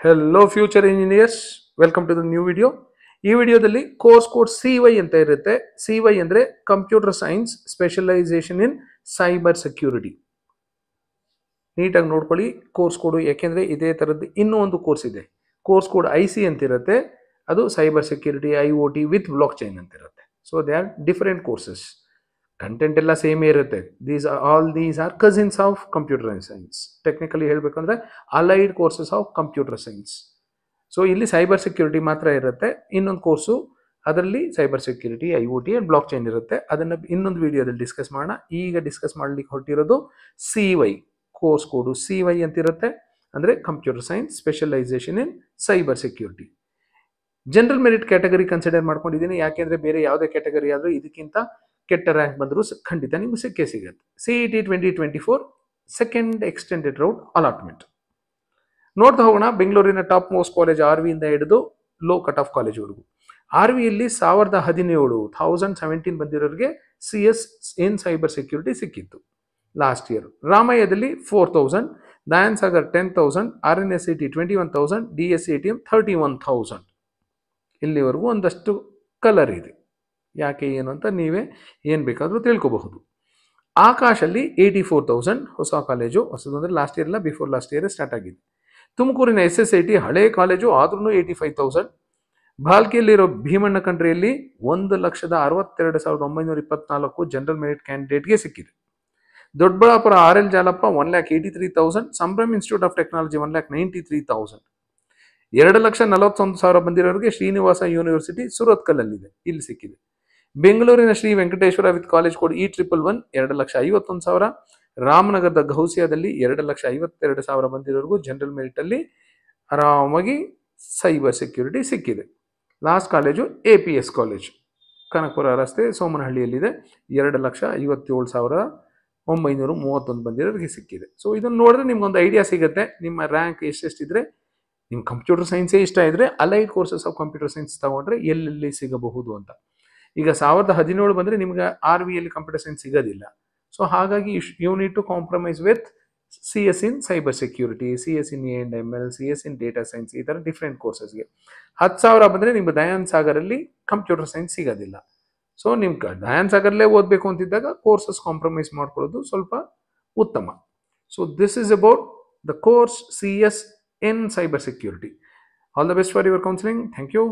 Hello future engineers, welcome to the new video. ಈ ವಿಡಿಯೋದಲ್ಲಿ course code CY ಅಂತ ಇರುತ್ತೆ. CY ಅಂದ್ರೆ computer science specialisation in cyber security. ನೀಟಾಗಿ ನೋಡ್ಕೊಳ್ಳಿ ಕೋರ್ಸ್ ಕೋಡ್, ಯಾಕೆಂದ್ರೆ ಇದೇ ತರದ್ದು ಇನ್ನೂ ಒಂದು ಕೋರ್ಸ್ ಇದೆ. ಕೋರ್ಸ್ ಕೋಡ್ IC ಅಂತ ಇರುತ್ತೆ, ಅದು cyber security IoT with block chain ಅಂತ ಇರುತ್ತೆ. So they are different courses. Content ಎಲ್ಲ ಸೇಮ್ ಇರುತ್ತೆ. These are cousins of computer science. Technically ಹೇಳಬೇಕಂದ್ರೆ allied courses of computer science. So ಇಲ್ಲಿ ಸೈಬರ್ ಸೆಕ್ಯೂರಿಟಿ ಮಾತ್ರ ಇರುತ್ತೆ. ಇನ್ನೊಂದು ಕೋರ್ಸು ಅದರಲ್ಲಿ cyber security IoT and block chain ಇರುತ್ತೆ. ಅದನ್ನು ಇನ್ನೊಂದು ವಿಡಿಯೋದಲ್ಲಿ ಡಿಸ್ಕಸ್ ಮಾಡೋಣ. ಈಗ ಡಿಸ್ಕಸ್ ಮಾಡ್ಲಿಕ್ಕೆ ಹೊರಟಿರೋದು CY. ಕೋರ್ಸ್ ಕೋಡು CY ಅಂತಿರುತ್ತೆ, ಅಂದರೆ computer science specialisation in cyber security. General merit category consider ಮಾಡ್ಕೊಂಡಿದ್ದೀನಿ, ಯಾಕೆಂದ್ರೆ ಬೇರೆ ಯಾವುದೇ ಕ್ಯಾಟಗರಿ ಆದರೂ ಇದಕ್ಕಿಂತ ಕೆಟ್ಟ ರ್ಯಾಂಕ್ ಬಂದರೂ ಖಂಡಿತ ನಿಮ್ಗೆ ಸಿಕ್ಕೇ ಸಿಗುತ್ತೆ. CET 2024 second extended round allotment ನೋಡ್ತಾ ಹೋಗೋಣ. ಬೆಂಗಳೂರಿನ ಟಾಪ್ ಮೋಸ್ಟ್ ಕಾಲೇಜ್ RV ಇಂದ ಹಿಡಿದು ಲೋ ಕಟ್ ಆಫ್ ಕಾಲೇಜ್ವರೆಗೂ. RV ಯಲ್ಲಿ 1017 ಬಂದಿರೋರಿಗೆ CS ಇನ್ ಸೈಬರ್ ಸೆಕ್ಯೂರಿಟಿ ಸಿಕ್ಕಿತ್ತು last year. ರಾಮಯ್ಯದಲ್ಲಿ 4000, ದಯಾನ್ Sagar 10,000, RNSCT 21,000, DSATM 31,000. ಇಲ್ಲಿವರೆಗೂ ಒಂದಷ್ಟು ಕಲರ್ ಇದೆ, ಯಾಕೆ ಏನು ಅಂತ ನೀವೇ ಏನು ಬೇಕಾದರೂ ತಿಳ್ಕೋಬಹುದು. ಆಕಾಶಲ್ಲಿ 84,000, ಹೊಸ ಕಾಲೇಜು, ಹೊಸದು ಅಂದರೆ ಲಾಸ್ಟ್ ಇಯರ್ ಇಲ್ಲ, ಬಿಫೋರ್ ಲಾಸ್ಟ್ ಇಯರ್ ಸ್ಟಾರ್ಟ್ ಆಗಿದೆ. ತುಮಕೂರಿನ SSIT ಹಳೆ ಕಾಲೇಜು, ಆದ್ರೂ 85,000. ಭಾಲ್ಕಿಯಲ್ಲಿರೋ ಭೀಮಣ್ಣ ಕಂಟ್ರಿಯಲ್ಲಿ 1,62,924 ಜನರಲ್ ಮೆರಿಟ್ ಕ್ಯಾಂಡಿಡೇಟ್ಗೆ ಸಿಕ್ಕಿದೆ. ದೊಡ್ಡಬಳ್ಳಾಪುರ RL Jalappa 1,83,000, Sambhram institute of technology 1,93,000. 2,41,000 ಬಂದಿರೋರಿಗೆ ಶ್ರೀನಿವಾಸ ಯೂನಿವರ್ಸಿಟಿ ಸುರತ್ಕಲ್ಲಲ್ಲಿದೆ, ಇಲ್ಲಿ ಸಿಕ್ಕಿದೆ. ಬೆಂಗಳೂರಿನ Shri Venkateshwara with college code E111 2,51,000. ರಾಮನಗರದ ಗೌಸಿಯಾದಲ್ಲಿ 2,52,000 ಬಂದಿರೋರಿಗೂ ಜನರಲ್ ಮೆರಿಟ್ ಅಲ್ಲಿ ಆರಾಮಾಗಿ ಸೈಬರ್ ಸೆಕ್ಯೂರಿಟಿ ಸಿಕ್ಕಿದೆ. Last college APS college, Kanakapura ರಸ್ತೆ, ಸೋಮನಹಳ್ಳಿಯಲ್ಲಿದೆ. 2,57,931 ಬಂದಿರೋರಿಗೆ ಸಿಕ್ಕಿದೆ. ಸೊ ಇದನ್ನು ನೋಡಿದ್ರೆ ನಿಮ್ಗೊಂದು ಐಡಿಯಾ ಸಿಗುತ್ತೆ, ನಿಮ್ಮ ರ್ಯಾಂಕ್ ಎಷ್ಟೆಷ್ಟಿದ್ರೆ. ನಿಮ್ಗೆ ಕಂಪ್ಯೂಟರ್ ಸೈನ್ಸೇ ಇಷ್ಟ ಇದ್ರೆ allied courses of computer science ತಗೊಂಡ್ರೆ ಎಲ್ಲೆಲ್ಲಿ ಸಿಗಬಹುದು ಅಂತ. ಈಗ 2017 ಬಂದರೆ ನಿಮ್ಗೆ RV ಯಲ್ಲಿ ಕಂಪ್ಯೂಟರ್ ಸೈನ್ಸ್ ಸಿಗೋದಿಲ್ಲ. ಸೊ ಹಾಗಾಗಿ you need to compromise with CS in cyber security, CS in A&ML, CS in data science, ಈ ಥರ ಡಿಫ್ರೆಂಟ್ ಕೋರ್ಸಸ್ಗೆ. 10,000 ಬಂದರೆ ನಿಮ್ಗೆ ದಯಾನ್ ಸಾಗರಲ್ಲಿ ಕಂಪ್ಯೂಟರ್ ಸೈನ್ಸ್ ಸಿಗೋದಿಲ್ಲ. ಸೊ ನಿಮ್ಗೆ ದಯಾನ್ ಸಾಗರ್ಲೇ ಓದಬೇಕು ಅಂತಿದ್ದಾಗ ಕೋರ್ಸಸ್ ಕಾಂಪ್ರಮೈಸ್ ಮಾಡ್ಕೊಳ್ಳೋದು ಸ್ವಲ್ಪ ಉತ್ತಮ. So this is about the course CS in cybersecurity. All the best for your counseling. Thank you.